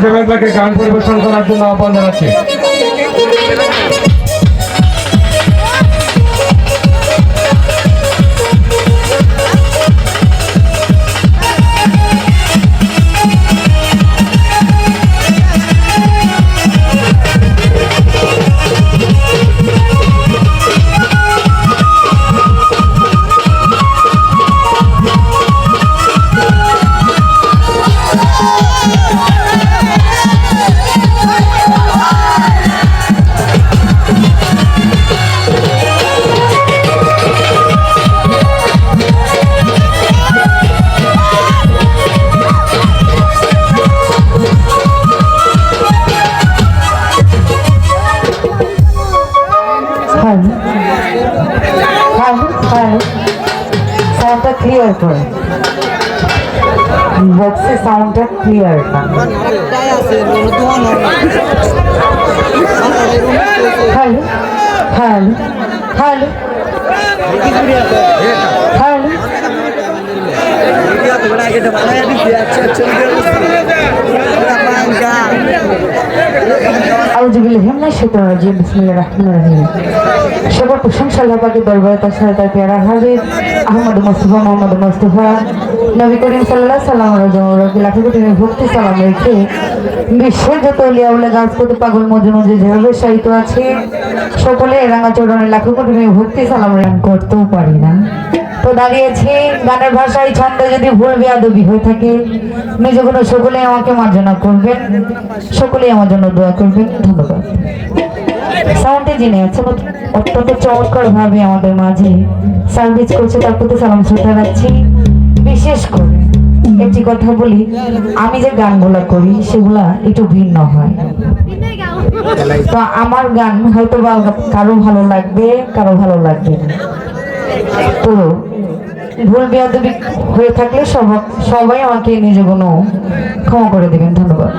মেঘলাকে গান পরিবেশন করার জন্য আহ্বান জানাচ্ছি। সাউন্ডটা ক্লিয়ার করে বক্সে সাউন্ডটা clear hello hello hello hello সবার প্রশংসা আল্লাহ পাকের দরবারে তার সাথে তার পেয়ারা হাবিব আহমদ মুস্তফা মোহাম্মদ মুস্তফা নবী করিম সাল্লাল্লাহু আলাইহি ওয়াসাল্লাম লাখো কোটি ভক্তি সালাম রেখে বিশ্বের যত উলিয়াউলা গাছপতি পাগল মজনু যে যেভাবে সাহিত্য আছে সকলে রাঙা চরণে লাখো কোটি ভক্তি সালাম রান করতেও পারি না। তো দাঁড়িয়েছি গানের ভাষায় ছন্দে যদি ভুল বেয়াদবি হয়ে থাকে নিজে কোনো সকলে আমাকে মার্জনা করবেন, সকলেই আমার জন্য দোয়া করবেন। ধন্যবাদ। সাউন্ডে যিনি আছেন অত্যন্ত চমৎকার ভাবে আমাদের মাঝে সার্ভিস করছে, তার প্রতি সালাম শ্রদ্ধা রাখছি। বিশেষ করে একটি কথা বলি, আমি যে গানগুলা করি সেগুলা একটু ভিন্ন হয়। তো আমার গান হয়তো বা কারো ভালো লাগবে, কারো ভালো লাগবে না। তো ভুল বেয়াদবি হয়ে থাকলে সবাই আমাকে নিজে কোনো ক্ষমা করে দেবেন। ধন্যবাদ।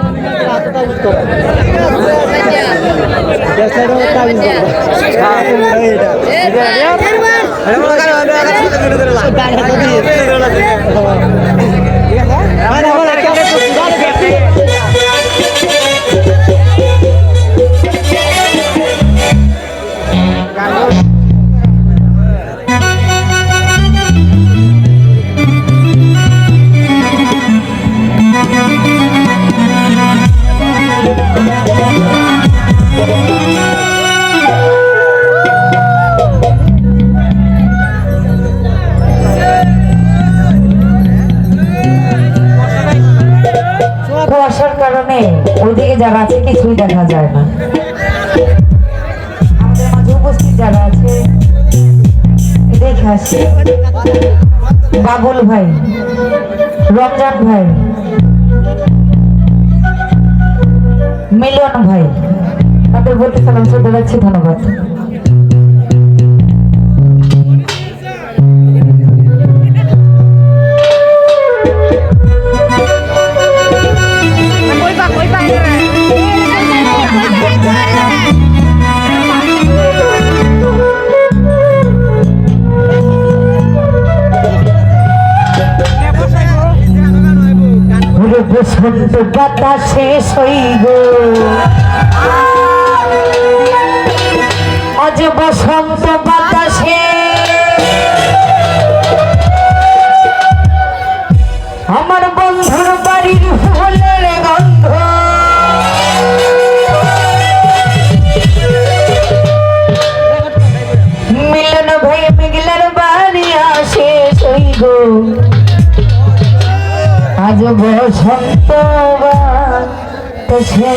কুয়াশার কারণে ওইদিকে যারা আছে কিছুই দেখা যায় না। আমাদের মাঝে উপস্থিত যারা আছে দেখে আসি, বাবুল ভাই, রমজান ভাই, মিলন ভাই, তাদের বলতে সালাম শ্রদ্ধা রাখছি। ধন্যবাদ। বসন্ত বাতাসে সইব আজ বসন্ত বাতাসে আমার বন্ধুর বাড়ির ফুলের গন্ধ মিলন ভাই মিগলার বাড়ি আসে সইব আজ বসন্ত বাতাসে।